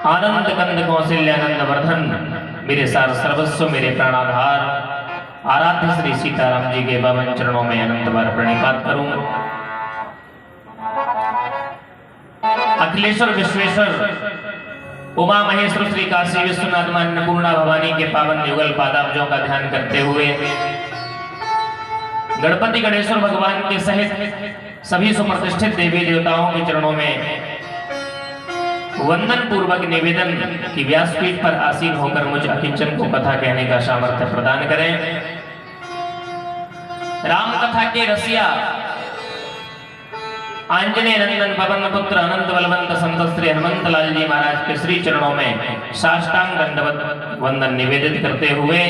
आनंद कंद कौशल्यानंद वर्धन मेरे सार सर्वस्व मेरे प्राणाधार आराध्य श्री सीताराम जी के पावन चरणों में अनंत बार प्रणिपात करूं। अखिलेश्वर विश्वेश्वर उमा महेश्वर श्री काशी विश्वनाथ अन्नपूर्णा भवानी के पावन युगल पादाब्जों का ध्यान करते हुए गणपति गणेश्वर भगवान के सहित सभी सुप्रतिष्ठित देवी देवताओं के चरणों में वंदन पूर्वक निवेदन कि व्यासपीठ पर आसीन होकर मुझ अकिंचन को कथा कहने का सामर्थ्य प्रदान करें। राम कथा के रसिया आंजनेय नंदन पवन पुत्र अनंत बलवंत संत श्री हनुमंत लाल जी महाराज के श्री चरणों में साष्टांग दंडवत वंदन निवेदित करते हुए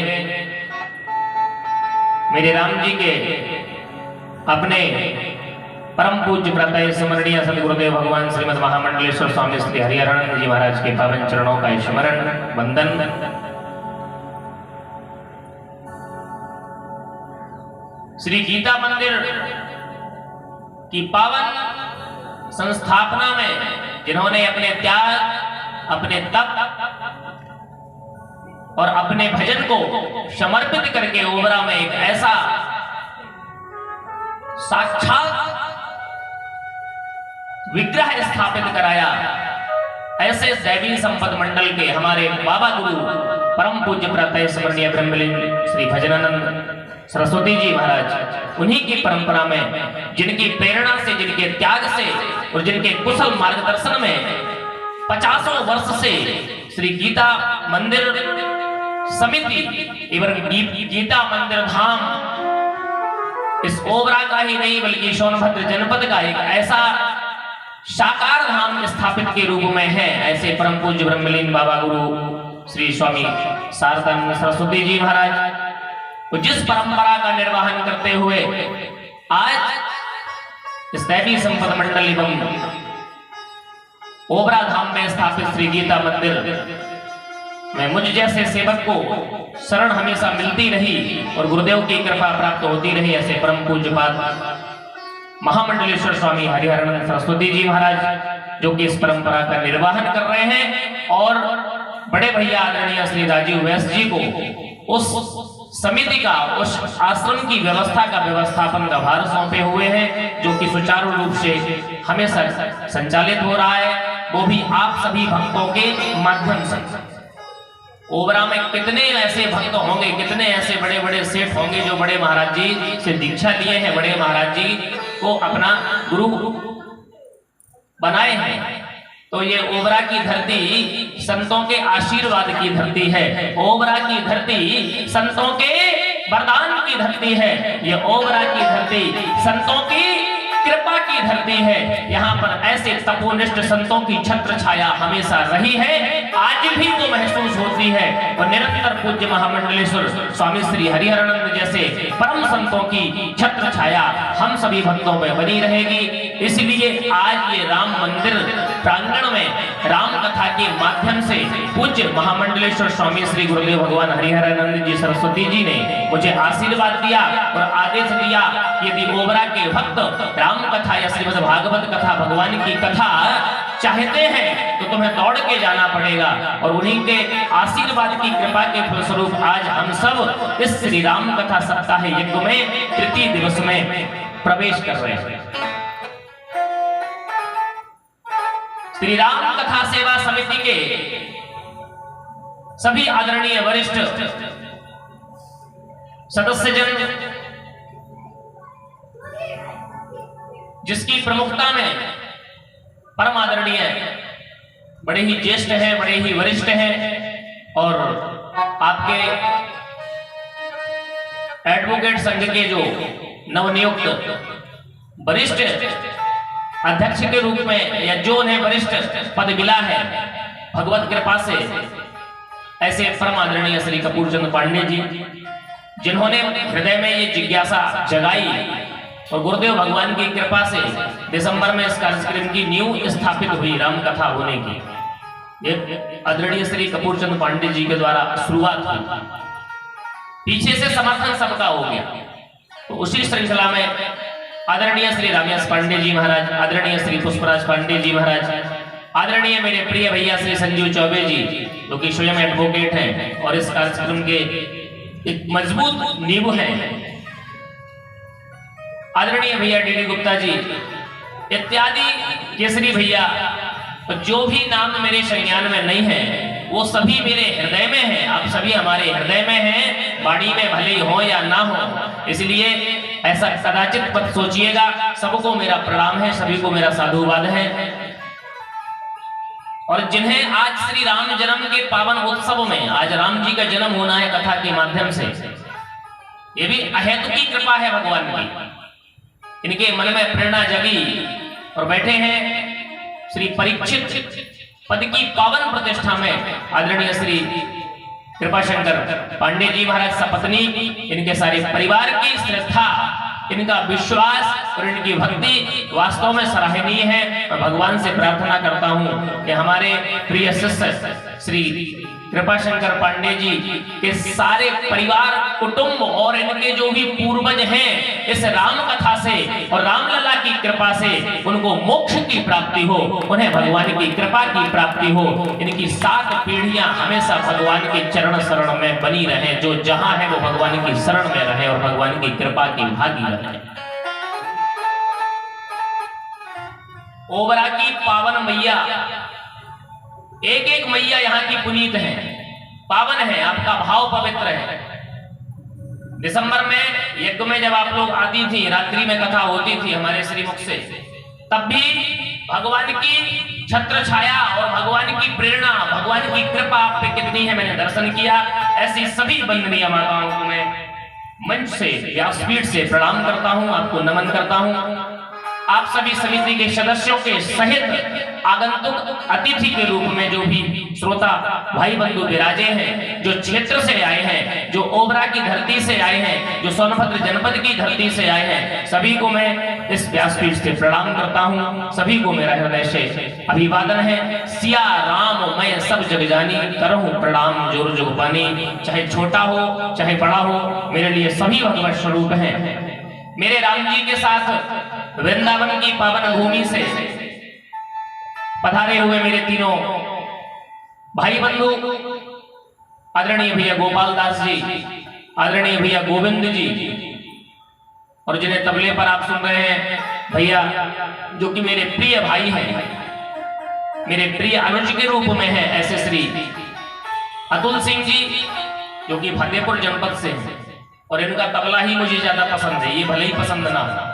मेरे राम जी के अपने परम पूज्य प्रातः स्मरणीय सदगुरुदेव भगवान श्रीमद महामंडलेश्वर स्वामी श्री हरिहरानंद जी महाराज के पावन चरणों का स्मरण वंदन। श्री गीता मंदिर की पावन संस्थापना में जिन्होंने अपने त्याग, अपने तप और अपने भजन को समर्पित करके ओबरा में एक ऐसा साक्षात विग्रह स्थापित कराया, ऐसे दैवी संपद मंडल के हमारे बाबा गुरु परम पूज्य प्रातः स्मरणीय ब्रह्मलीन श्री भजनानंद सरस्वती जी महाराज, उन्हीं की परंपरा में जिनकी प्रेरणा से, जिनके त्याग से और जिनके कुशल मार्गदर्शन में 50 वर्ष से श्री गीता मंदिर समिति एवं गीता मंदिर धाम इस ओबरा का ही नहीं बल्कि सोनभद्र जनपद का एक ऐसा साकार धाम स्थापित के रूप में है। ऐसे परम पूज्य ब्रह्मलीन बाबा गुरु श्री स्वामी शारदानंद सरस्वती जी महाराज जिस परंपरा का निर्वहन करते हुए आज इस दैवी संपद मंडल एवं ओबरा धाम में स्थापित श्री गीता मंदिर में मुझ जैसे सेवक को शरण हमेशा मिलती रही और गुरुदेव की कृपा प्राप्त होती रही। ऐसे परम पूज्यपाद महामंडलेश्वर स्वामी हरिहरानंद सरस्वती जी महाराज जो कि इस परंपरा का निर्वहन कर रहे हैं और बड़े भैया आदरणीय श्री राजीव वैश्य जी को उस समिति का, उस आश्रम की व्यवस्था का, व्यवस्थापन का भार सौंपे हुए हैं, जो कि सुचारू रूप से हमेशा संचालित हो रहा है, वो भी आप सभी भक्तों के माध्यम से। ओबरा में कितने ऐसे भक्त होंगे, कितने ऐसे बड़े बड़े सेठ होंगे जो बड़े महाराज जी से दीक्षा लिए हैं, बड़े महाराज जी को अपना गुरु बनाए हैं। तो ये ओबरा की धरती संतों के आशीर्वाद की धरती है, ओबरा की धरती संतों के वरदान की धरती है, ये ओबरा की धरती संतों की कृपा की धरती है। यहाँ पर ऐसे तपोनिष्ठ संतों की छत्र छाया हमेशा रही है, आज भी वो महसूस होती है और निरंतर पूज्य महामंडलेश्वर स्वामी श्री हरिहरानंद जैसे परम संतों की छत्र छाया हम सभी भक्तों में बनी रहेगी। इसलिए आज ये राम मंदिर प्रांगण में राम कथा के माध्यम से पूज्य महामंडलेश्वर स्वामी श्री गुरुदेव भगवान हरिहरानंद जी सरस्वती जी ने मुझे आशीर्वाद दिया और आदेश दिया, यदि ओबरा के भक्त राम कथा या श्रीमद् भागवत कथा, भगवान की कथा चाहते हैं तो तुम्हें दौड़ के जाना पड़ेगा। और उन्हीं के आशीर्वाद की कृपा के फलस्वरूप आज हम सब इस श्री राम कथा सप्ताह यज्ञ में तृतीय दिवस में प्रवेश कर रहे हैं। श्री राम कथा सेवा समिति के सभी आदरणीय वरिष्ठ सदस्यजन, जिसकी प्रमुखता में परम आदरणीय बड़े ही ज्येष्ठ हैं, बड़े ही वरिष्ठ हैं और आपके एडवोकेट संघ के जो नवनियुक्त वरिष्ठ अध्यक्ष के रूप में या जो उन्हें वरिष्ठ पद मिला है भगवत कृपा से, ऐसे परम आदरणीय श्री कपूर चंद पांडे जी, जिन्होंने हृदय में ये जिज्ञासा जगाई और गुरुदेव भगवान की कृपा से दिसंबर में इस कार्यक्रम की नींव स्थापित हुई राम कथा होने की। ये आदरणीय श्री कपूर चंद पांडे जी के द्वारा शुरुआत हुई, पीछे से समर्थन सबका हो गया। तो उसी श्रृंखला में आदरणीय श्री रामेश पांडे जी महाराज, आदरणीय श्री पुष्पराज पांडे जी महाराज, आदरणीय मेरे प्रिय भैया श्री संजीव चौबे जी, जो कि स्वयं एडवोकेट हैं और इस कार्यक्रम के एक मजबूत नींव हैं। आदरणीय भैया डीडी गुप्ता जी इत्यादि केसरी भैया, जो भी नाम मेरे संज्ञान में नहीं है वो सभी मेरे हृदय में हैं। आप सभी हमारे हृदय में हैं, बाड़ी में भले ही हो या ना हो, इसलिए ऐसा कदाचित मत सोचिएगा। सबको मेरा प्रणाम है, सभी को मेरा साधुवाद है। और जिन्हें आज श्री राम जन्म के पावन उत्सव में, आज राम जी का जन्म होना है कथा के माध्यम से, ये भी अहेतु की कृपा है भगवान की। इनके मन में प्रेरणा जगी और बैठे हैं श्री परीक्षित पद की पावन प्रतिष्ठा में आदरणीय श्री कृपाशंकर पांडे जी महाराज सपत्नी, इनके सारे परिवार की श्रद्धा, इनका विश्वास और इनकी भक्ति वास्तव में सराहनीय है। मैं भगवान से प्रार्थना करता हूं कि हमारे प्रिय शिष्य श्री कृपाशंकर पांडे जी के सारे परिवार कुटुंब और इनके जो भी पूर्वज हैं, इस राम कथा से और रामलला की कृपा से उनको मोक्ष की प्राप्ति हो, उन्हें भगवान की कृपा की प्राप्ति हो। इनकी 7 पीढ़ियां हमेशा भगवान के चरण शरण में बनी रहे, जो जहां है वो भगवान की शरण में रहे और भगवान की कृपा की भागी रहे। ओबरा की पावन मैया, एक एक मैया यहाँ की पुनीत है, पावन है, आपका भाव पवित्र है। दिसंबर में यज्ञ में जब आप लोग आती थी, रात्रि में कथा होती थी हमारे श्रीमुख से, तब भी भगवान की छत्र छाया और भगवान की प्रेरणा, भगवान की कृपा आप पे कितनी है मैंने दर्शन किया। ऐसी सभी वंदनीय माताओं को मैं मंच से, व्यासपीठ से प्रणाम करता हूं, आपको नमन करता हूं। आप सभी समिति के सदस्यों के सहित आगंतुक अतिथि के रूप में जो भी श्रोता भाई बंधु विराजे हैं, जो क्षेत्र से आए हैं, जो ओबरा की धरती से आए हैं, जो सोनभद्र जनपद की धरती से आए हैं, सभी को मैं इस व्यासपीठ से प्रणाम करता हूं। सभी को मेरा हृदय से अभिवादन है। सिया राम मैं सब जग जानी, करहूं प्रणाम जोर जुग पानी। चाहे छोटा हो चाहे बड़ा हो, मेरे लिए सभी भगवत स्वरूप हैं। मेरे राम जी के साथ वृंदावन की पावन भूमि से पधारे हुए मेरे तीनों भाई बंधु, आदरणीय भैया गोपाल दास जी, आदरणीय भैया गोविंद जी, और जिन्हें तबले पर आप सुन रहे हैं भैया, जो कि मेरे प्रिय भाई हैं, मेरे प्रिय अनुज के रूप में है, ऐसे श्री अतुल सिंह जी, जो कि फतेहपुर जनपद से हैं, और इनका तबला ही मुझे ज्यादा पसंद है, ये भले ही पसंद ना हो।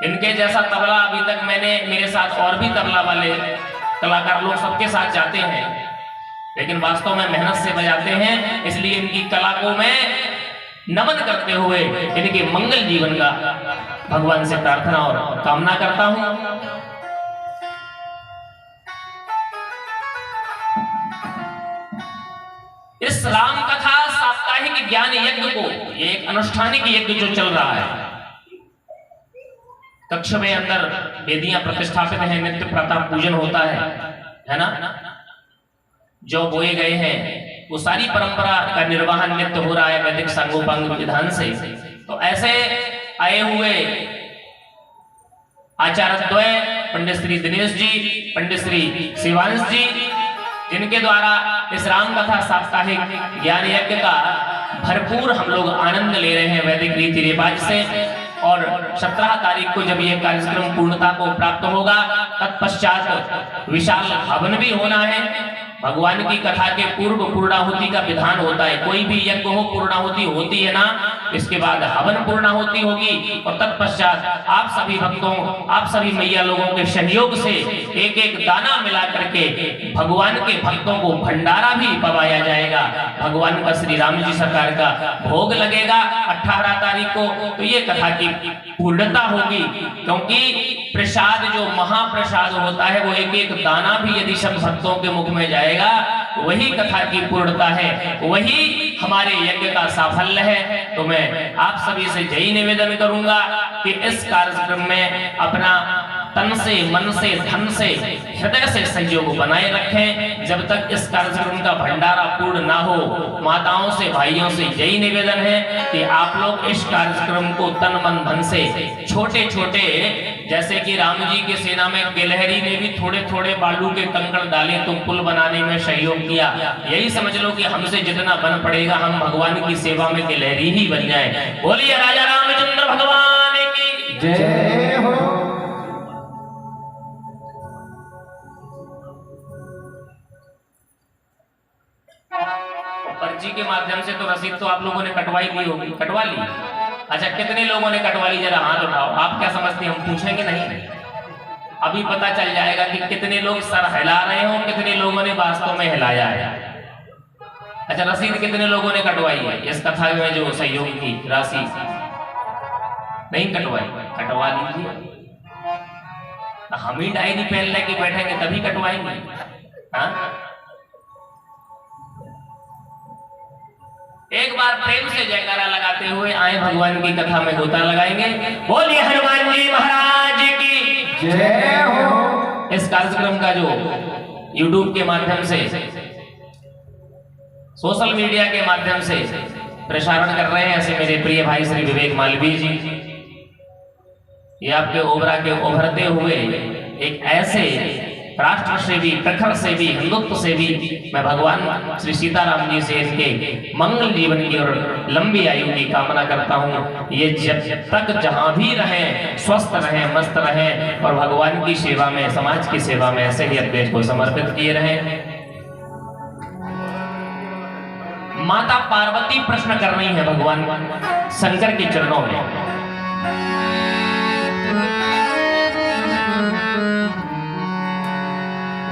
इनके जैसा तबला अभी तक मैंने, मेरे साथ और भी तबला वाले कलाकार लोग सबके साथ जाते हैं, लेकिन वास्तव में मेहनत से बजाते हैं। इसलिए इनकी कला को मैं नमन करते हुए इनके मंगल जीवन का भगवान से प्रार्थना और कामना करता हूं। इस राम कथा साप्ताहिक ज्ञान यज्ञ को, ये एक अनुष्ठानिक यज्ञ जो चल रहा है, कक्ष में अंदर वेदियां प्रतिष्ठापित हैं, नित्य प्रातः पूजन होता है ना, जो बोए गए हैं वो सारी परंपरा का निर्वहन नित्य हो रहा है वैदिक सांगोपांग विधान से। तो ऐसे आए हुए आचार्य द्वय पंडित श्री दिनेश जी, पंडित श्री शिवांश जी, जिनके द्वारा इस राम कथा साप्ताहिक ज्ञान यज्ञ का भरपूर हम लोग आनंद ले रहे हैं वैदिक रीति रिवाज से। और 17 तारीख को जब यह कार्यक्रम पूर्णता को प्राप्त होगा, तत्पश्चात विशाल हवन भी होना है। भगवान की कथा के पूर्व पूर्णाहुति का विधान होता है, कोई भी यज्ञ हो पूर्णाहुति होती है ना, इसके बाद हवन पूर्णाहुति होगी, और तत्पश्चात आप सभी भक्तों, आप सभी मैया लोगों के सहयोग से एक एक दाना मिला करके भगवान के भक्तों को भंडारा भी पवाया जाएगा। भगवान का श्री राम जी सरकार का भोग लगेगा 18 तारीख को। तो ये कथा की पूर्णता होगी, क्योंकि प्रसाद जो महाप्रसाद होता है वो एक एक दाना भी यदि सब भक्तों के मुख में जाएगा, वही कथा की पूर्णता है, वही हमारे यज्ञ का साफल्य है। तो मैं आप सभी से यही निवेदन करूंगा कि इस कार्यक्रम में अपना तन से, मन से, धन से, हृदय से सहयोग बनाए रखें। जब तक इस कार्यक्रम का भंडारा पूर्ण ना हो, माताओं से, भाइयों से यही निवेदन है कि आप लोग इस कार्यक्रम को तन मन धन से, छोटे छोटे जैसे कि राम जी की सेना में गिलहरी ने भी थोड़े थोड़े बालू के कंकड़ डाले तो पुल बनाने में सहयोग किया। यही समझ लो कि हमसे जितना बन पड़ेगा हम भगवान की सेवा में गिलहरी ही बन जाए। बोलिए राजा रामचंद्र भगवान की जय हो। पर्ची के माध्यम से तो रसीद तो आप लोगों ने कटवाई ली होगी, कटवा ली? अच्छा, कितने लोगों ने कटवा ली? जरा हाथ उठाओ। आप क्या समझते हैं, हम पूछेंगे नहीं? अभी पता चल जाएगा कि कितने लोग सर हिला रहे हो, कितने लोगों ने वास्तव में हिलाया है। अच्छा, रसीद कितने लोगों ने कटवाई है? इस कथा में जो सहयोग की राशि नहीं कटवाई, कटवा लीजिए। हम ही डायरी पेन लेके बैठेंगे तभी कटवाएंगे। हाँ, एक बार प्रेम से जयकारा लगाते हुए आए भगवान की कथा में गोता लगाएंगे। बोलिए हनुमान जी महाराज की जय हो। इस कार्यक्रम का जो YouTube के माध्यम से, सोशल मीडिया के माध्यम से प्रसारण कर रहे हैं ऐसे मेरे प्रिय भाई श्री विवेक मालवीय जी, ये आपके ओबरा के उभरते हुए एक ऐसे राष्ट्र से भी, प्रखर से भी, हिंदुत्व से भी मैं भगवान श्री सीताराम जी से इनके मंगल जीवन की और लंबी आयु की कामना करता हूँ। ये जब तक जहां भी रहें स्वस्थ रहें, मस्त रहें और भगवान की सेवा में, समाज की सेवा में ऐसे ही अपने को समर्पित किए रहें। माता पार्वती प्रश्न कर रही है भगवान शंकर के चरणों में।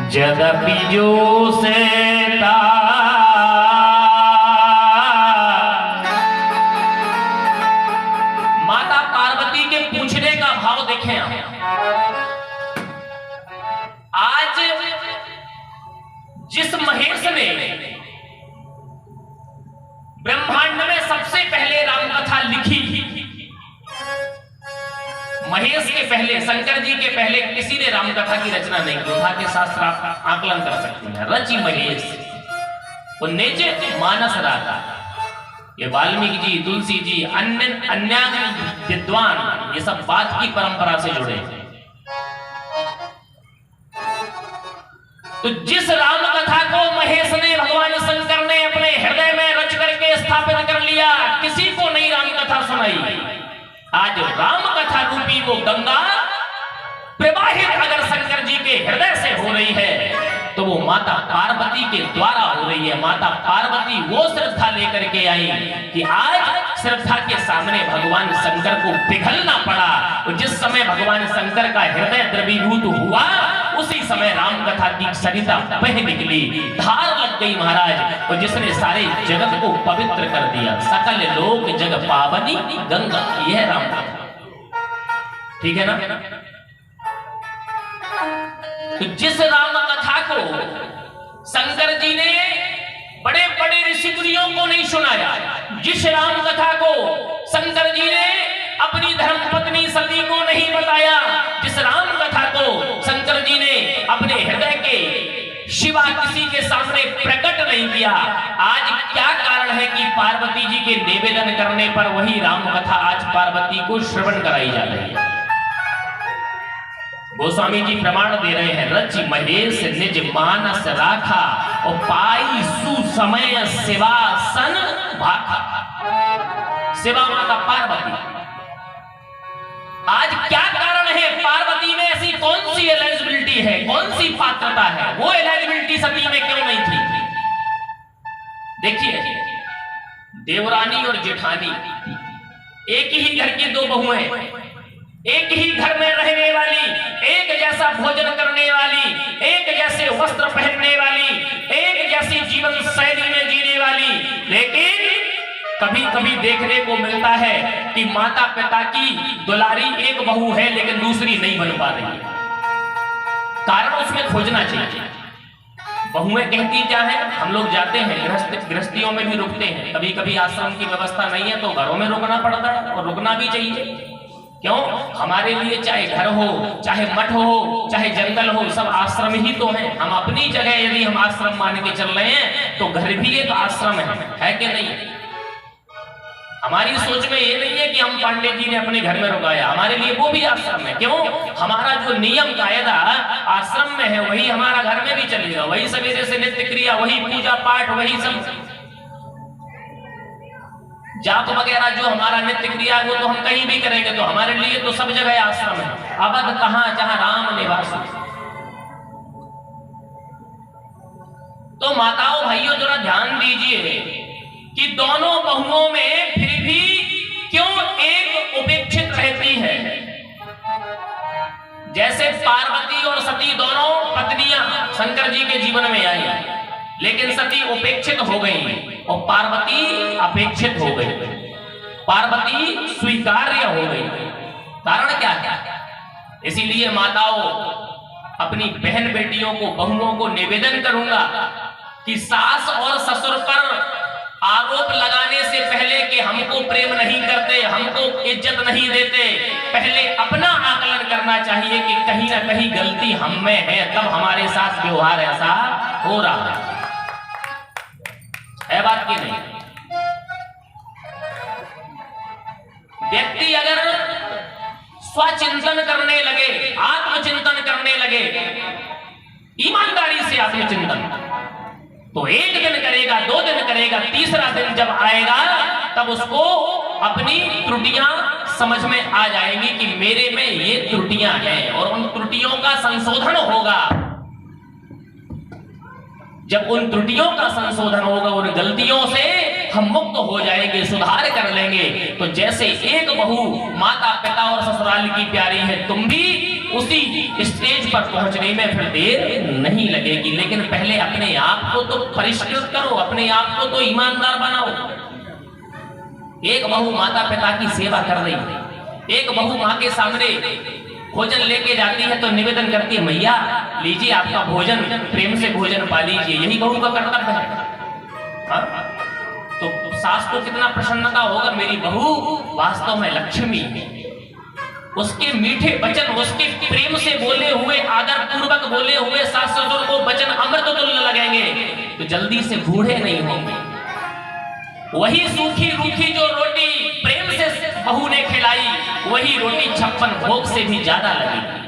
यद्यपि जो से माता पार्वती के पूछने का भाव देखें आज जिस महेश ने ब्रह्मांड में सबसे पहले रामकथा लिखी, महेश के पहले, शंकर जी के पहले किसी ने रामकथा की रचना नहीं की। उठा के शास्त्र आप आकलन कर सकते हैं। रचि महेश और निज मानस राधा। ये वाल्मीकि जी, तुलसी जी, अन्य विद्वान ये सब बात की परंपरा से जुड़े हैं। तो जिस राम कथा को महेश ने, भगवान शंकर ने अपने हृदय में रच करके स्थापित कर लिया, किसी को नहीं राम कथा सुनाई। आज राम कथा रूपी वो गंगा प्रवाहित अगर शंकर जी के हृदय से हो रही है तो वो माता पार्वती के द्वारा हो रही है। माता पार्वती वो श्रद्धा लेकर के आई कि आज श्रद्धा के सामने भगवान शंकर को पिघलना पड़ा। तो जिस समय भगवान शंकर का हृदय द्रवीभूत हुआ उसी समय राम कथा की सरिता बह निकली, धार लग गई महाराज, और जिसने सारे जगत को पवित्र कर दिया। सकल लोक जग पावनी गंगा, यह राम कथा, ठीक है ना? तो जिस राम कथा को शंकर जी ने बड़े बड़े ऋषि मुनियों को नहीं सुनाया, जिस राम कथा को शंकर जी ने अपनी धर्मपत्नी सती को नहीं बताया, जिस राम कथा को शंकर जी ने अपने हृदय के शिवा किसी के सामने प्रकट नहीं किया, आज क्या कारण है कि पार्वती जी के निवेदन करने पर वही राम कथा आज पार्वती को श्रवण कराई जा रही है। गोस्वामी जी प्रमाण दे रहे हैं, रचि महेश निज मानस राखा और पाई सुसमय शिवासन भाखा। शिवा माता पार्वती, आज क्या कारण है? पार्वती में ऐसी कौन सी एलिजिबिलिटी है, कौन सी पात्रता है? वो एलिजिबिलिटी सती में क्यों नहीं थी? देखिए, देवरानी और जेठानी एक ही घर की दो बहुएं, एक ही घर में रहने वाली, एक जैसा भोजन करने वाली, एक जैसे वस्त्र पहनने वाली, एक जैसी जीवन शैली में जीने वाली, लेकिन कभी कभी देखने को मिलता है कि माता पिता की दुलारी एक बहू है लेकिन दूसरी नहीं बन पा रही है। कारण उसमें खोजना चाहिए। बहुएं कहती क्या है? हम लोग जाते हैं गृहस्थियों में भी रुकते हैं, कभी कभी आश्रम की व्यवस्था नहीं है तो घरों में रुकना पड़ता है, और रुकना भी चाहिए। क्यों? हमारे लिए चाहे घर हो, चाहे मठ हो, चाहे जंगल हो, सब आश्रम ही तो हैं। हम अपनी जगह यदि हम आश्रम मान के चल रहे हैं तो घर भी एक आश्रम है कि नहीं? हमारी सोच में ये नहीं है कि हम पांडे जी ने अपने घर में रुकाया, हमारे लिए वो भी आश्रम है। क्यों? हमारा जो नियम कायदा आश्रम में है वही हमारा घर में भी चलेगा, वही सवेरे से नित्य क्रिया, वही पूजा पाठ, वही सब जाप वगैरह जो हमारा नित्य क्रिया वो तो हम कहीं भी करेंगे, तो हमारे लिए तो सब जगह आश्रम है। अवध कहां जहां राम निवास। तो माताओं भाइयों जरा ध्यान दीजिए कि दोनों बहुओं में फिर भी क्यों एक उपेक्षित रहती है। जैसे पार्वती और सती दोनों पत्नियां शंकर जी के जीवन में आई, लेकिन सती उपेक्षित हो गई और पार्वती अपेक्षित हो गई, पार्वती स्वीकार्य हो गई। कारण क्या है? इसीलिए माताओं अपनी बहन बेटियों को, बहुओं को निवेदन करूंगा कि सास और ससुर पर आरोप लगाने से पहले कि हमको प्रेम नहीं करते, हमको इज्जत नहीं देते, पहले अपना आकलन करना चाहिए कि कहीं ना कहीं गलती हम में है, तब हमारे साथ व्यवहार ऐसा हो रहा है बात की नहीं। व्यक्ति अगर स्वचिंतन करने लगे, आत्मचिंतन करने लगे, ईमानदारी से आत्मचिंतन, तो एक दिन करेगा, 2 दिन करेगा, तीसरा दिन जब आएगा तब उसको अपनी त्रुटियां समझ में आ जाएंगी कि मेरे में ये त्रुटियां हैं, और उन त्रुटियों का संशोधन होगा। जब उन त्रुटियों का संशोधन होगा, उन गलतियों से हम मुक्त हो जाएंगे, सुधार कर लेंगे। तो जैसे एक बहू माता पिता और ससुराल की प्यारी है, तुम भी उसी स्टेज पर पहुंचने में फिर देर नहीं लगेगी। लेकिन पहले अपने आप को तो परिष्कृत करो, अपने आप को तो ईमानदार बनाओ। एक बहू माता पिता की सेवा कर रही है, एक बहू माँ के सामने भोजन लेके जाती है तो निवेदन करती है, मैया लीजिए आपका भोजन, प्रेम से भोजन पा लीजिए, यही बहू का कर्तव्य है। तो सास को कितना प्रसन्नता होगा, मेरी बहू वास्तव में लक्ष्मी है। उसके मीठे वचन, उसके प्रेम से बोले हुए, आदर पूर्वक बोले हुए सास ससुर को वचन अमृत तुल्य लगेंगे, तो जल्दी से बूढ़े नहीं होंगे। वही सूखी रूखी जो रोटी प्रेम से बहू ने खिलाई, वही रोटी 56 भोग से भी ज्यादा लगेगी।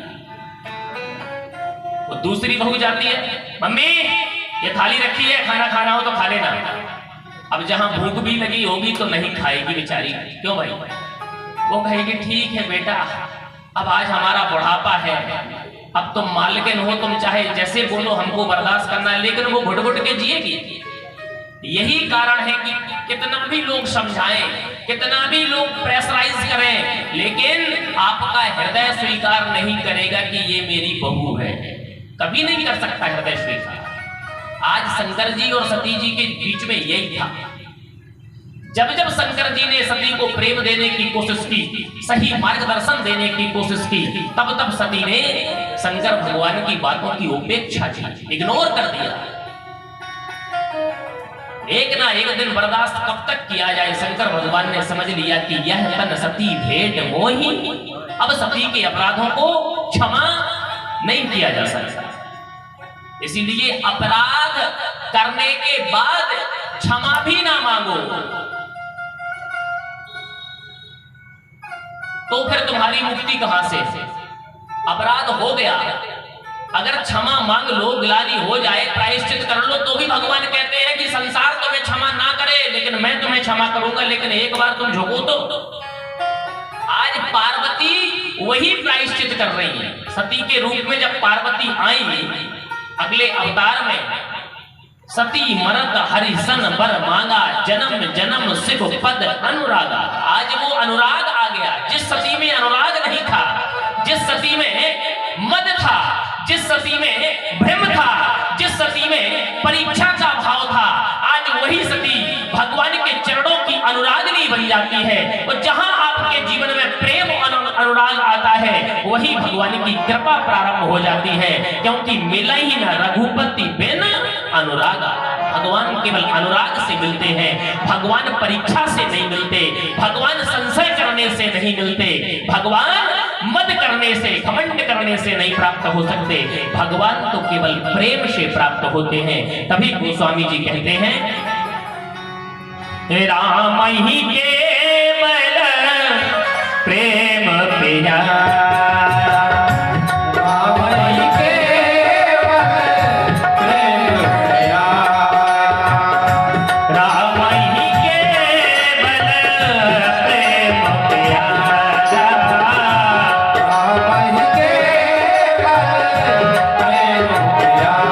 वो दूसरी बहू जाती है, मम्मी ये थाली रखी है, खाना खाना हो तो खा लेना। अब जहां भूख भी लगी होगी तो नहीं खाएगी बेचारी। क्यों भाई? वो कहेगी ठीक है बेटा, अब आज हमारा बुढ़ापा है, अब तुम मालकिन हो, तुम चाहे जैसे बोलो हमको बर्दाश्त करना है, लेकिन वो घुट घुट के जिएगी। यही कारण है कि कितना भी लोग समझाएं, कितना भी लोग प्रेशराइज करें, लेकिन आपका हृदय स्वीकार नहीं करेगा कि ये मेरी बहू है। कभी नहीं कर सकता हृदय स्वीकार। आज शंकर जी और सती जी के बीच में यही था। जब जब शंकर जी ने सती को प्रेम देने की कोशिश की, सही मार्गदर्शन देने की कोशिश की, तब तब सती ने शंकर भगवान की बातों की उपेक्षा की, इग्नोर कर दिया। एक ना एक दिन बर्दाश्त कब तक किया जाए, शंकर भगवान ने समझ लिया कि यह तन सती भेंट मोही, अब सती के अपराधों को क्षमा नहीं किया जा सकता। इसीलिए अपराध करने के बाद क्षमा भी ना मांगो तो फिर तुम्हारी मुक्ति कहां से? अपराध हो गया, अगर क्षमा मांग लो, गिलानी हो जाए, प्रायश्चित कर लो, तो भी भगवान कहते हैं कि संसार तुम्हें क्षमा ना करे, लेकिन मैं तुम्हें क्षमा करूंगा, लेकिन एक बार तुम झुको तो। आज पार्वती वही प्रायश्चित कर रही है। सती के रूप में जब पार्वती आई अगले अवतार में, सती मरत हरिसन बर मांगा, जन्म जन्म सिख पद अनुरागा। आज वो अनुराग आ गया, जिस सती में अनुराग नहीं था, जिस सती में मद था, जिस सती में भ्रम था, जिस सती में परीक्षा का भाव था, आज वही सती भगवान के चरणों की अनुरागिनी बन जाती है। और जहां आपके जीवन में प्रेम अनुराग आता है, वही भगवान की कृपा प्रारंभ हो जाती है। क्योंकि मिला ही ना रघुपति बिन अनुरागा। भगवान केवल अनुराग से मिलते हैं, भगवान परीक्षा से नहीं मिलते, भगवान संशय करने से नहीं मिलते, भगवान मद करने से, घमंड करने से नहीं प्राप्त हो सकते। भगवान तो केवल प्रेम से प्राप्त होते हैं। तभी गोस्वामी जी कहते हैं, राम ही के प्यारा, राम ही केवल प्रेम प्यारा, राम ही केवल प्रेम प्यारा, राम ही केवल प्रेम प्यारा।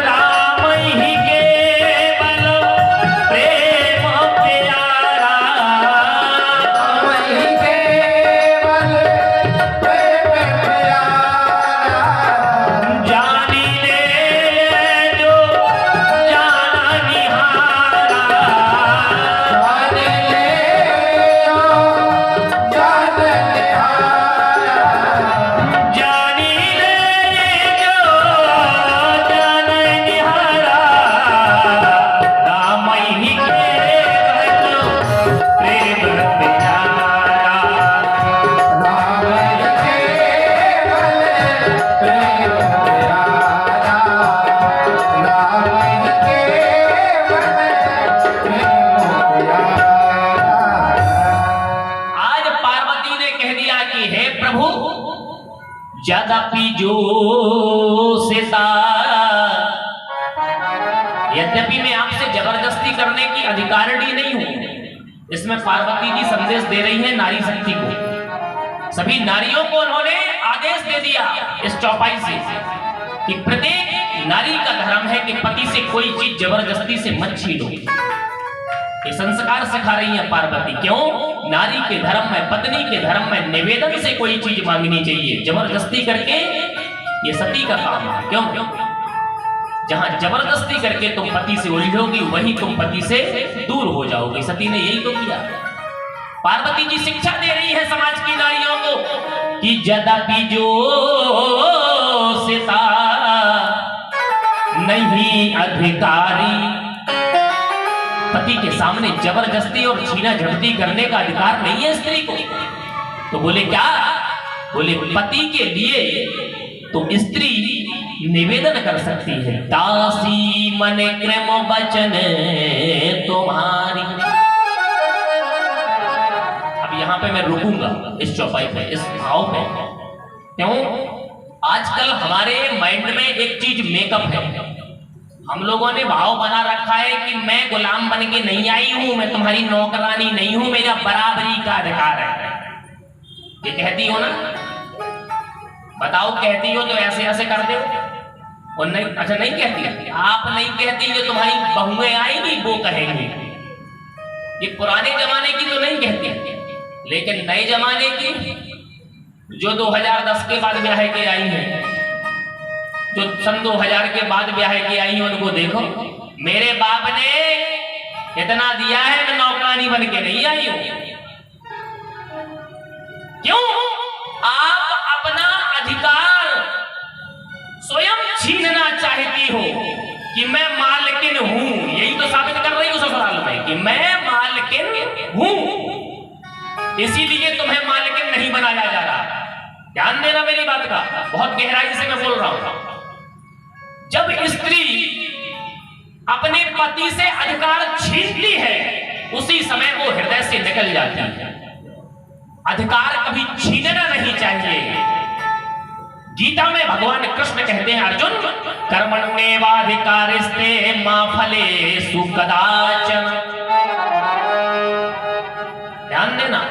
राम ही केवल प्रेम प्यारा, राम ही केवल प्रेम प्यारा, जानी ले जो जाना निहारा, जान ले जान निहारा, जानी ले जो जाना निहारा, राम ही केवल प्रेम प्यारा, राम ही केवल प्रेम प्यारा, राम ही केवल प्रेम प्यारा। आज पार्वती ने कह दिया कि हे प्रभु, यद्यपि जो सीता, यद्यपि मैं आपसे जबरदस्ती करने की अधिकारिणी नहीं हूं। इसमें पार्वती जी संदेश दे रही है नारी शक्ति को। सभी नारियों को उन्होंने आदेश दे दिया इस चौपाई से कि प्रत्येक नारी का धर्म है कि पति से कोई चीज जबरदस्ती से मत छीनो। ये संस्कार सिखा रही है पार्वती। क्यों? नारी के धर्म में, पत्नी के धर्म में निवेदन से कोई चीज मांगनी चाहिए, जबरदस्ती करके ये सती का काम है। क्यों? जहां जबरदस्ती करके तुम पति से उलझोगी, वहीं तुम पति से दूर हो जाओगे। सती ने यही तो किया। पार्वती जी शिक्षा दे रही है समाज की नारियों को कि यद्यपि जो सीता नहीं अधिकारी, पति के सामने जबरदस्ती और छीना झपटी करने का अधिकार नहीं है स्त्री को। तो बोले क्या? बोले पति के लिए तो स्त्री निवेदन कर सकती है, दासी मन क्रम वचन तुम्हारी। अब यहां पे मैं रुकूंगा इस चौपाई पे, इस भाव पे। क्यों? आजकल हमारे माइंड में एक चीज मेकअप है। हम लोगों ने भाव बना रखा है कि मैं गुलाम बन के नहीं आई हूं, मैं तुम्हारी नौकरानी नहीं हूं, मेरा बराबरी का अधिकार है। ये कहती हो ना? बताओ, कहती हो तो ऐसे ऐसे कर दो। और नहीं, अच्छा नहीं कहती, आप नहीं कहती, जो तुम्हारी बहुएं आएंगी वो कहेंगी। ये पुराने जमाने की तो नहीं कहती, लेकिन नए जमाने की जो 2010 के बाद ब्याह के आई है, जो सन 2000 के बाद ब्याह के आई है, उनको देखो। मेरे बाप ने इतना दिया है, मैं नौकरानी बन के नहीं आई हूं। क्यों? आप अपना अधिकार स्वयं छीनना चाहती हो कि मैं मालकिन हूं। यही तो साबित कर रही हूं ससुराल में कि मैं मालकिन हूं, इसीलिए तुम्हें मालकिन नहीं बनाया जा रहा। ध्यान देना मेरी बात का, बहुत गहराई से मैं बोल रहा हूं। जब स्त्री अपने पति से अधिकार छीनती है, उसी समय वो हृदय से निकल जाती है। अधिकार कभी छीनना नहीं चाहिए। गीता में भगवान कृष्ण कहते हैं, अर्जुन कर्मण्येवाधिकारस्ते मा फलेषु कदाचन। ध्यान देना,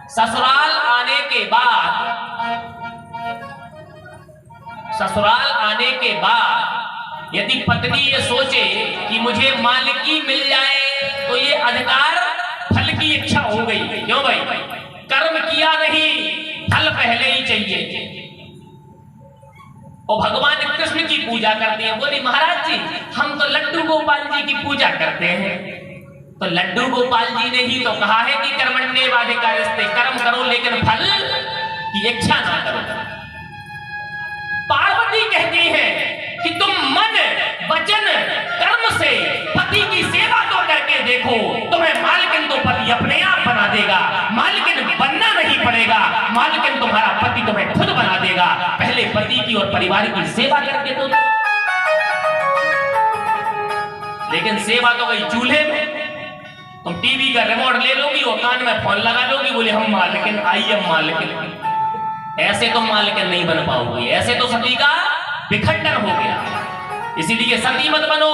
ससुराल आने के बाद, ससुराल आने के बाद यदि पत्नी ये सोचे कि मुझे मालिकी मिल जाए, तो ये अधिकार फल की इच्छा हो गई। क्यों भाई? कर्म किया नहीं, फल पहले ही चाहिए। और भगवान कृष्ण की पूजा करते हैं। बोली महाराज जी, हम तो लड्डू गोपाल जी की पूजा करते हैं। तो लड्डू गोपाल जी ने ही तो कहा है कि कर्मण्येवाधिकारस्ते, कर्म करो लेकिन फल की इच्छा ना करो। पार्वती कहती है कि तुम मन वचन कर्म से पति की सेवा तो करके देखो, तुम्हें मालकिन तो पति अपने आप बना देगा, मालकिन बनना नहीं पड़ेगा, मालकिन तुम्हारा पति तुम्हें खुद बना देगा। पहले पति की और परिवार की सेवा करके तो। लेकिन सेवा तो गई चूल्हे में। तुम टीवी का रिमोट ले लोगी और कान में फोन लगा लोगी, बोले हम मालकिन, आई एम मालकिन। ऐसे तो मालकिन नहीं बन पाओगे, ऐसे तो सती का विखंडन हो गया। इसीलिए सती मत बनो,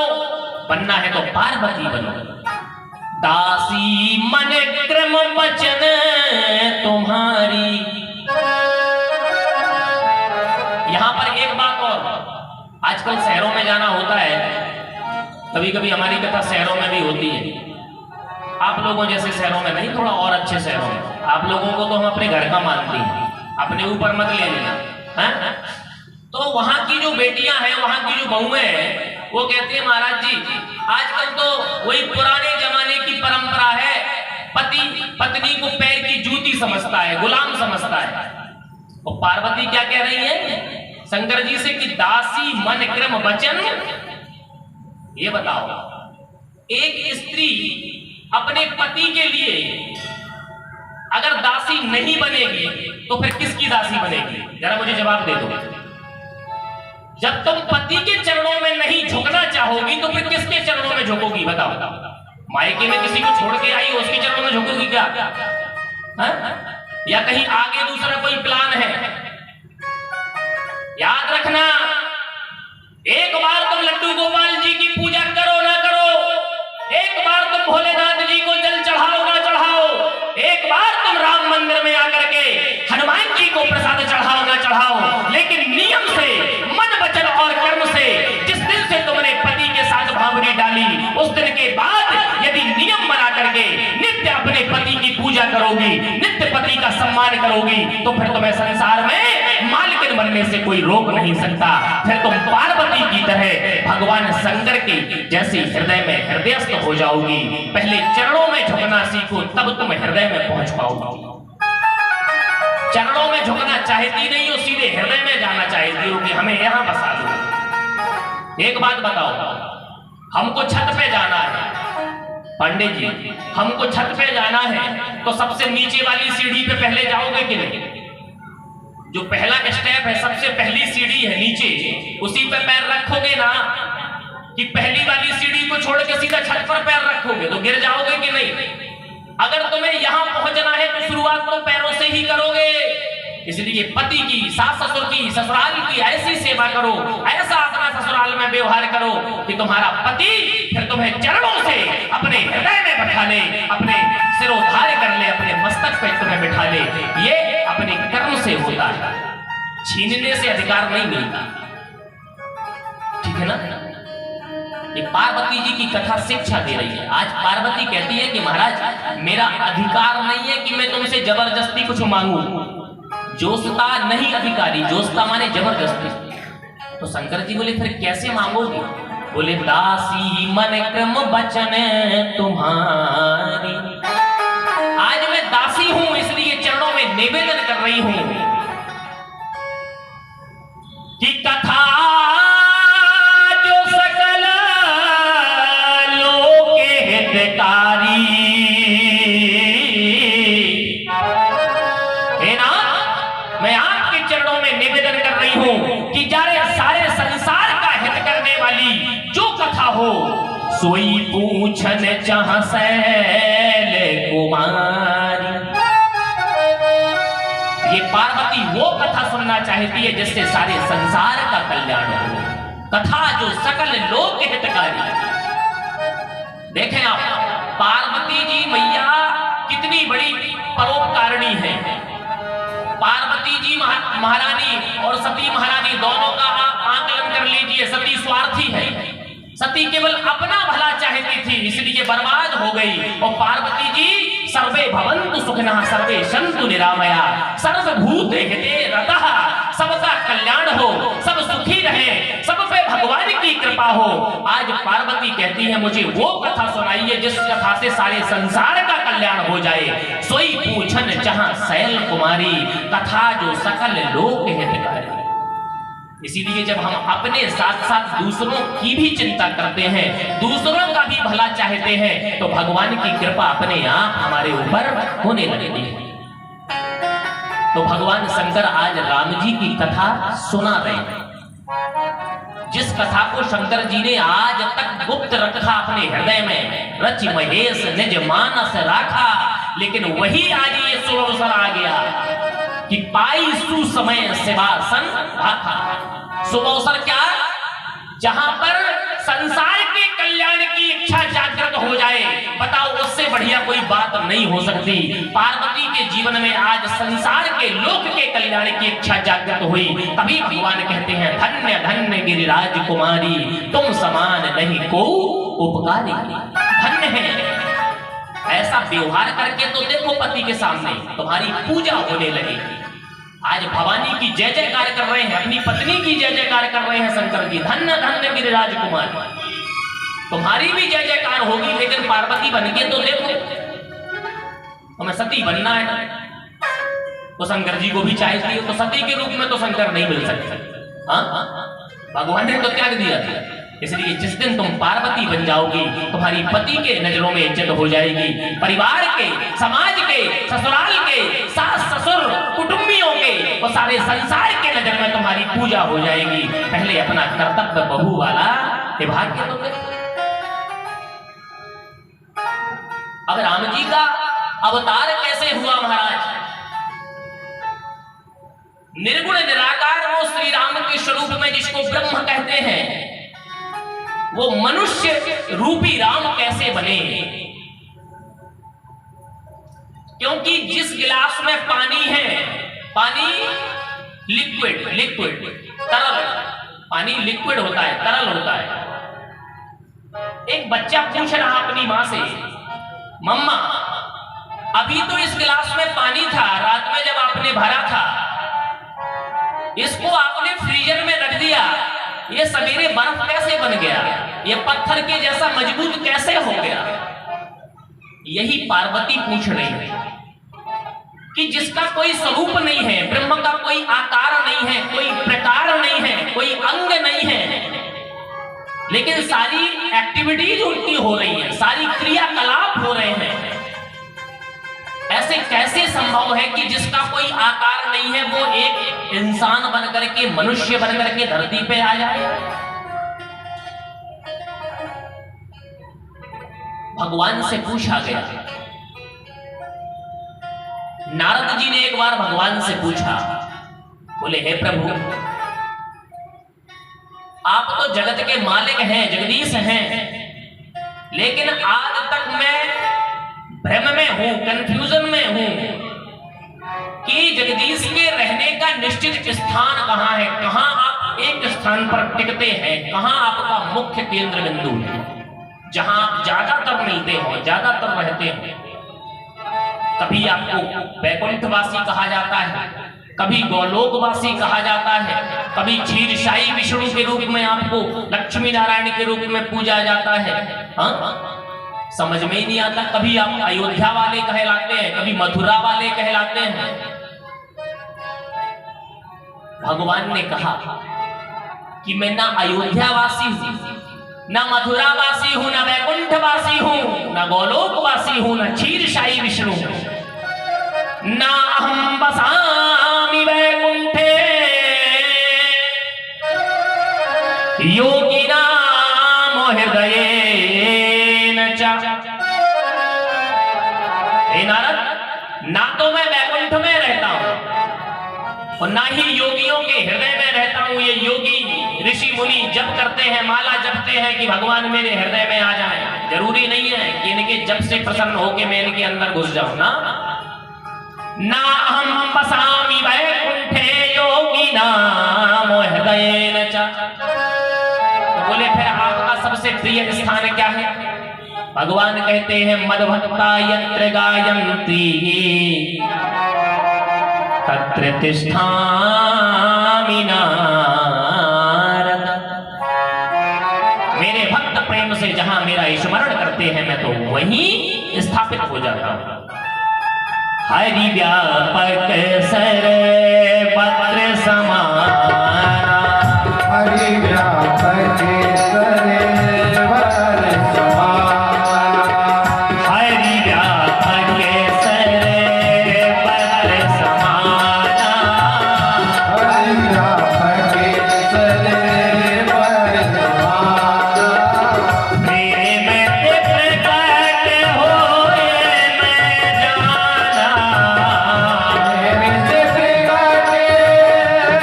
बनना है तो पार्वती बनो। दासी मन क्रम वचन तुम्हारी। यहां पर एक बात और, आजकल शहरों में जाना होता है, कभी कभी हमारी कथा शहरों में भी होती है। आप लोगों जैसे शहरों में नहीं, थोड़ा और अच्छे शहरों में। आप लोगों को तो हम अपने घर का मानते हैं, अपने ऊपर मत ले लेना है? तो वहां की जो बेटियां हैं, वहां की जो बहुएं हैं, वो कहती है महाराज जी आजकल तो वही पुराने जमाने की परंपरा है, पति पत्नी को पैर की जूती समझता है, गुलाम समझता है। और पार्वती क्या कह रही है शंकर जी से कि दासी मन क्रम वचन। ये बताओ, एक स्त्री अपने पति के लिए अगर दासी नहीं बनेगी तो फिर किसकी दासी बनेगी? जरा मुझे जवाब दे दो। जब तुम पति के चरणों में नहीं झुकना चाहोगी तो फिर किसके चरणों में झुकोगी? बताओ। मायके में किसी को छोड़ के आई हो, उसके चरणों में झुकोगी क्या? या कहीं आगे दूसरा कोई प्लान है? याद रखना, एक बार तुम लड्डू गोपाल जी की पूजा करो ना करो, एक बार तुम भोलेनाथ जी को जल चढ़ाओ ना चढ़ाओ, एक बार तुम राम मंदिर में आकर के हनुमान जी को प्रसाद चढ़ाओ ना चढ़ाओ, लेकिन नियम से, मन वचन और कर्म से, जिस दिन से तुमने पति के साथ भावनी डाली उस दिन के बाद यदि नियम बना करके नित्य अपने पति की पूजा करोगी, नित्य पति का सम्मान करोगी, तो फिर तुम्हें संसार में मालकिन बनने से कोई रोक नहीं सकता। फिर तुम पार्वती की तरह भगवान शंकर के जैसे हृदय में हृदयस्थ हो जाओगी। पहले चरणों में झुकना सीखो, तब तुम हृदय में पहुंच पाओगी। चरणों में झुकना चाहती नहीं हो, सीधे हृदय में जाना चाहती हो कि हमें यहां बसा दो। एक बात बताओ, हमको छत पे जाना है पंडित जी, हमको छत पे जाना है तो सबसे नीचे वाली सीढ़ी पे पहले जाओगे कि नहीं? जो पहला स्टेप है, सबसे पहली सीढ़ी है नीचे, उसी पे पैर रखोगे ना? कि पहली वाली सीढ़ी को छोड़ के सीधा छत पर पैर रखोगे तो गिर जाओगे कि नहीं? अगर तुम्हें यहां पहुंचना है तो शुरुआत तो पैरों से ही करोगे। इसलिए पति की, सास ससुर की, ससुराल की ऐसी सेवा करो, ऐसा अपना ससुराल में व्यवहार करो कि तुम्हारा पति फिर तुम्हें चरणों से अपने हृदय में बैठा ले, अपने सिरोधार्य कर ले, अपने मस्तक पे तुम्हें बैठा ले। ये अपने कर्म से होता है, छीनने से अधिकार नहीं मिलता। ठीक है ना? ये पार्वती जी की कथा शिक्षा दे रही है। आज पार्वती कहती है कि महाराज मेरा अधिकार नहीं है कि मैं तुमसे जबरदस्ती कुछ मांगू। जोस्ता नहीं अधिकारी, जोस्ता माने जबरदस्ती। तो शंकर जी बोले फिर कैसे मांगोगे? बोले दासी मन क्रम वचन तुम्हारी। आज मैं दासी हूं, इसलिए चरणों में निवेदन कर रही हूं कि कथा जो सकल लोक हितकारी है ना, मैं आपके चरणों में निवेदन कर रही हूं कि सारे संसार का हित करने वाली जो कथा हो, सोई पूछन जहां शैल कुमारी। ये पार्वती वो कथा सुनना चाहती है जिससे सारे संसार का कल्याण हो, कथा जो सकल लोक हितकारी। देखें आप, पार्वती जी मैया कितनी बड़ी परोपकारिणी है। पार्वती जी महारानी और सती महारानी दोनों का आप आकलन कर लीजिए। सती स्वार्थी है, सती केवल अपना भला चाहती थी, इसलिए बर्बाद हो गई। और पार्वती जी सर्वे भवन्तु सुखिनः सर्वे सन्तु निरामया सर्वभूत हिते रतः, सबका कल्याण हो, सब सुखी रहे, सब पे भगवान की कृपा हो। आज पार्वती कहती है मुझे वो कथा सुनाइए जिस कथा से सारे संसार का कल्याण हो जाए। सोई पूछन जहां शैल कुमारी, कथा जो सकल लोक हितकारी। इसीलिए जब हम अपने साथ साथ दूसरों की भी चिंता करते हैं, दूसरों का भी भला चाहते हैं, तो भगवान की कृपा अपने आप हमारे ऊपर होने लगती है। तो भगवान शंकर आज राम जी की कथा सुना रहे हैं, जिस कथा को शंकर जी ने आज तक गुप्त रखा अपने हृदय में, रच महेश निज मानस राखा, लेकिन वही आज ये सुअवसर आ गया कि पाई सुसमय सिंहासन भाखा। सुअवसर क्या? जहां पर संसार के कल्याण की इच्छा जागृत हो जाए, बताओ उससे बढ़िया कोई बात नहीं हो सकती। पार्वती के जीवन में आज संसार के लोक के कल्याण की इच्छा जागृत हुई, तभी भगवान कहते हैं धन्य धन्य गिरिराज कुमारी, तुम समान नहीं को उपकारी। धन्य है, ऐसा व्यवहार करके तो देखो पति के सामने तुम्हारी पूजा होने लगी। आज भवानी की जय जयकार कर रहे हैं, अपनी पत्नी की जय जयकार कर रहे हैं शंकर जी, धन्य धन्य गिरिराज कुमार। तुम्हारी भी जय जयकार होगी, लेकिन पार्वती बनके तो देखो, तुम्हें सती बनना है तो शंकर जी को भी चाहिए, तो सती के रूप में तो शंकर नहीं मिल सकते। भगवान ने तो त्याग दिया था। इसलिए जिस दिन तुम पार्वती बन जाओगी, तुम्हारी पति के नजरों में इज्जत हो जाएगी, परिवार के, समाज के, ससुराल के, सास ससुर, कुटुंबियों के और सारे संसार के नजर में तुम्हारी पूजा हो जाएगी। पहले अपना कर्तव्य बहू वाला निभा के तो अब राम जी का अवतार कैसे हुआ महाराज? निर्गुण निराकार वो श्री राम के स्वरूप में जिसको ब्रह्म कहते हैं, वो मनुष्य रूपी राम कैसे बने? क्योंकि जिस गिलास में पानी है, पानी लिक्विड तरल, पानी लिक्विड होता है, तरल होता है। एक बच्चा पूछ रहा अपनी मां से, मम्मा अभी तो इस गिलास में पानी था, रात में जब आपने भरा था, इसको आपने फ्रीजर में रख दिया, ये सवेरे बर्फ कैसे बन गया? ये पत्थर के जैसा मजबूत कैसे हो गया? यही पार्वती पूछ रही है कि जिसका कोई स्वरूप नहीं है, ब्रह्म का कोई आकार नहीं है, कोई प्रकार नहीं है, कोई अंग नहीं है, लेकिन सारी एक्टिविटीज उनकी हो रही है, सारी क्रियाकलाप हो रहे हैं, ऐसे कैसे संभव है कि जिसका कोई आकार नहीं है वो एक इंसान बनकर के, मनुष्य बनकर के धरती पे आ जाए? भगवान से पूछा गया। नारद जी ने एक बार भगवान से पूछा, बोले हे प्रभु, आप तो जगत के मालिक हैं, जगदीश हैं, लेकिन आज तक मैं भ्रम में हूं, कंफ्यूजन में हूं कि जगदीश के रहने का निश्चित स्थान कहां है, कहां आप एक स्थान पर टिकते हैं, कहां आपका मुख्य केंद्र बिंदु है, जहां आप ज्यादातर मिलते हो, ज्यादातर रहते हैं। कभी आपको वैकुंठवासी कहा जाता है, कभी गोलोकवासी कहा जाता है, कभी क्षीरसाई विष्णु के रूप में आपको लक्ष्मी नारायण के रूप में पूजा जाता है। हाँ, समझ में ही नहीं आता। कभी आप अयोध्या वाले कहलाते हैं, कभी मथुरा वाले कहलाते हैं। भगवान ने कहा कि मैं ना अयोध्यावासी हूं, ना मथुरावासी हूं, ना वैकुंठवासी हूं, ना गोलोकवासी हूं, ना क्षीरसाई विष्णु, ना हम बसामि वैकुंठे योगिना हृदये। नारद, ना तो मैं वैकुंठ में रहता हूं और ना ही योगियों के हृदय में रहता हूं। ये योगी ऋषि मुनि जप करते हैं, माला जपते हैं कि भगवान मेरे हृदय में आ जाएं। जरूरी नहीं है कि इनके जप से प्रसन्न होकर मैं इनके अंदर घुस जाऊं ना। ना हम बसामि वैकुंठे योगी नाम हृदयेन च। तो बोले फिर आपका सबसे प्रिय स्थान क्या है? भगवान कहते हैं मद्भक्ता यत्र गायन्ति तत्र तिष्ठामि नारद। मेरे भक्त प्रेम से जहां मेरा स्मरण करते हैं मैं तो वहीं स्थापित हो जाता हूं। हरि व्यापक सर्वत्र समाना हरि व्यापक सरवर समान हरि व्यापक सरवर समाना हरि व्यापक सरवर समान प्रेम ते प्रकट होए मैं जाना प्रेम से प्रकट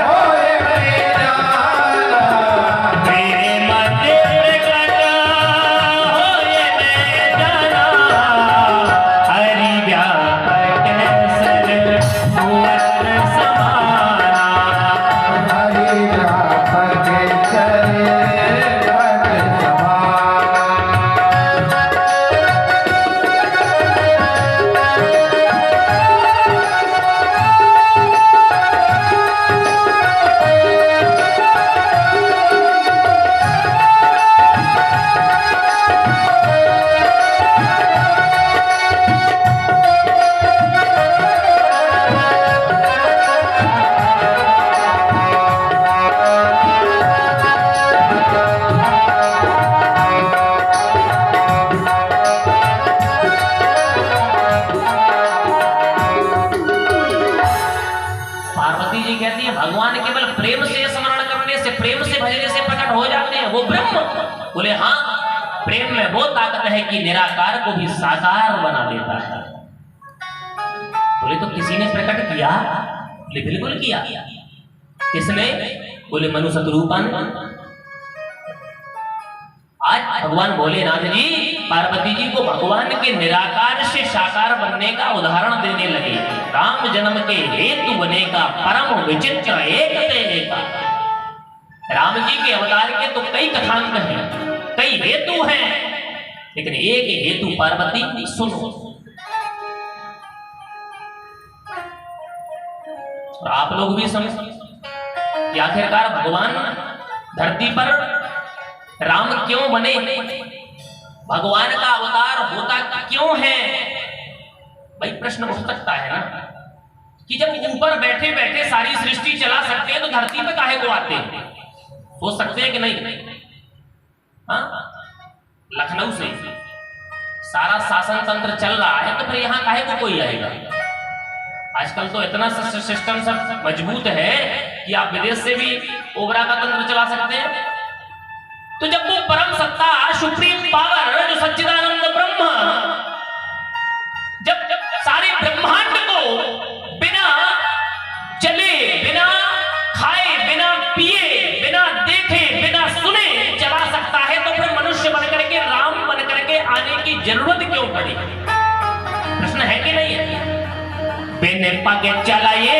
होए मैं जाना प्रेम ते प्रकट होए मैं जाना हरि व्यापक सरवर समाना हरि व्यापक सरवर समान पार्वती जी कहती है भगवान केवल प्रेम से स्मरण करने से प्रेम से भजने से प्रकट हो जाते हैं वो ब्रह्म। बोले हाँ, प्रेम में वो ताकत है कि निराकार को भी साकार बना देता है। बोले तो किसी ने प्रकट किया? बोले बिल्कुल किया। किसने? बोले मनु शतरूपा ने। आज भगवान भोलेनाथ जी पार्वती जी को भगवान के निराकार से साकार बनने का उदाहरण देने लगे। राम जन्म के हेतु बने का परम विचित्र एक देने का। राम जी के अवतार के तो कई कथांक हैं, कई हेतु हैं, लेकिन एक हेतु पार्वती सुनो। और आप लोग भी समझ कि आखिरकार भगवान धरती पर राम क्यों बने, भगवान का अवतार होता क्यों है। भाई प्रश्न उठ सकता है ना कि जब ऊपर बैठे बैठे सारी सृष्टि चला सकते हैं तो धरती पे काहे को आते हैं? सोच सकते हैं कि नहीं? हाँ, लखनऊ से सारा शासन तंत्र चल रहा है तो फिर यहाँ काहे को कोई आएगा? आजकल तो इतना सिस्टम सब मजबूत है कि आप विदेश से भी ओबरा का तंत्र चला सकते हैं। तो जब वो परम सत्ता सुप्रीम पावर जो सच्चिदानंद ब्रह्म जब सारे ब्रह्मांड को बिना चले, बिना खाए, बिना पिए, बिना देखे, बिना सुने चला सकता है तो फिर मनुष्य बनकर के, राम बनकर के आने की जरूरत क्यों पड़ी? प्रश्न है कि नहीं है? बिन पग चलाए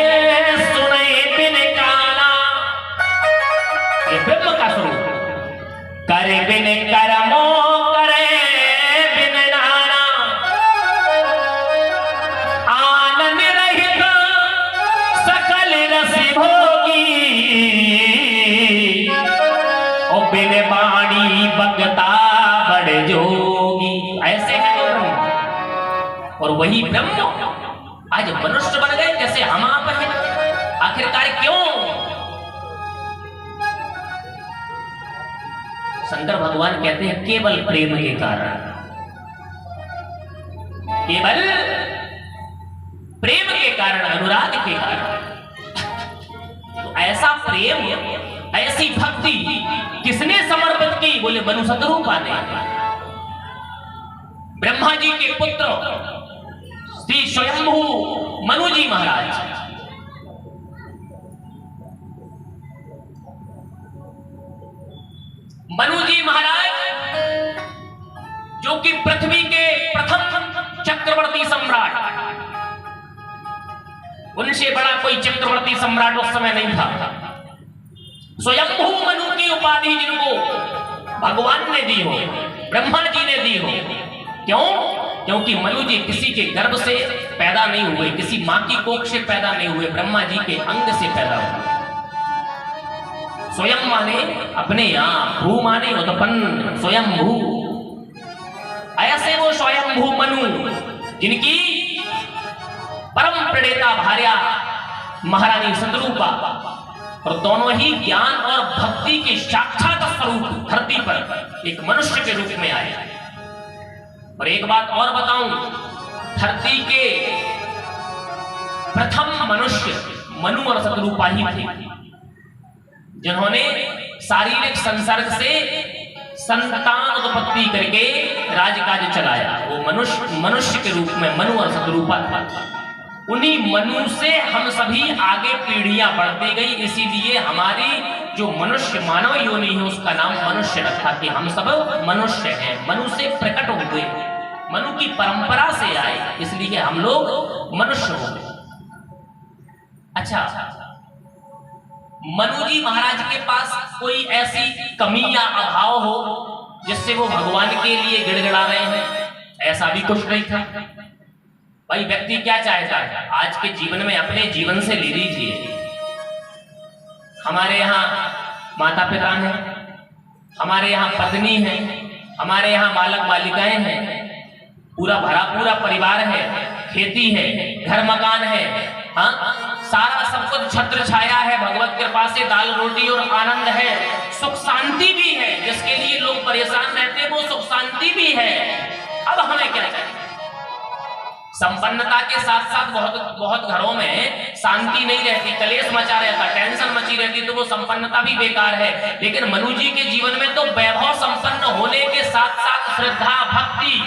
सुने बिन काना, ये ब्रह्म का स्वरूप। करे बिन कर्मो करे बिन नाना, आनंद रहित सकल रस भोगी, ओ बिन बाणी बगता बड़ जोगी। ऐसे है वो ब्रह्म। और वही ब्रह्म आज मनुष्य बन गए जैसे हम आप हैं। आखिरकार क्यों? शंकर भगवान कहते हैं केवल प्रेम के कारण, केवल प्रेम के कारण, अनुराग के कारण। तो ऐसा प्रेम, ऐसी भक्ति किसने समर्पित की? बोले मनु शतरूपा ने। ब्रह्मा जी के पुत्र श्री स्वयंभू मनु जी महाराज, मनु जी महाराज जो कि पृथ्वी के प्रथम चक्रवर्ती सम्राट, उनसे बड़ा कोई चक्रवर्ती सम्राट उस समय नहीं था। स्वयंभू मनु की उपाधि जिनको भगवान ने दी हो, ब्रह्मा जी ने दी हो। क्यों? क्योंकि मनु जी किसी के गर्भ से पैदा नहीं हुए, किसी मां की कोख से पैदा नहीं हुए, ब्रह्मा जी के अंग से पैदा हुए। स्वयं माने अपने आप, भू माने उत्पन्न, स्वयंभू। ऐसे वो स्वयंभू मनु जिनकी परम प्रणेता भार्या महारानी शतरूपा और दोनों ही ज्ञान और भक्ति के साक्षात स्वरूप धरती पर एक मनुष्य के रूप में आए। और एक बात और बताऊं, धरती के प्रथम मनुष्य मनु और शतरूपा ही थे, जिन्होंने शारीरिक संसर्ग से संतान उत्पत्ति करके राजकाज चलाया। वो मनुष्य के रूप में मनु और शतरूपा था। उन्हीं मनु से हम सभी आगे पीढ़ियां बढ़ती गई, इसीलिए हमारी जो मनुष्य मानव योनि है उसका नाम मनुष्य रखा कि हम सब मनुष्य हैं, मनु से प्रकट हुए, मनु की परंपरा से आए, इसलिए हम लोग मनुष्य हो गए। अच्छा, मनु जी महाराज के पास कोई ऐसी कमी या अभाव हो जिससे वो भगवान के लिए गिड़गिड़ा रहे हैं, ऐसा भी कुछ नहीं था। भाई व्यक्ति क्या चाहता है आज के जीवन में, अपने जीवन से ले लीजिए। हमारे यहाँ माता पिता हैं, हमारे यहाँ पत्नी है, हमारे यहाँ बालक बालिकाएं हैं, पूरा भरा पूरा परिवार है, खेती है, घर मकान है, हाँ सारा सब कुछ छत्र छाया है, भगवत कृपा से दाल रोटी और आनंद है, सुख शांति भी है। जिसके लिए लोग परेशान रहते हैं वो सुख शांति भी है। अब हमें क्या चाहिए? संपन्नता के साथ साथ बहुत घरों में शांति नहीं रहती, कलेश मचा रहता, टेंशन मची रहती, तो वो संपन्नता भी बेकार है। लेकिन मनु जी के जीवन में तो वैभव संपन्न होने के साथ साथ श्रद्धा भक्ति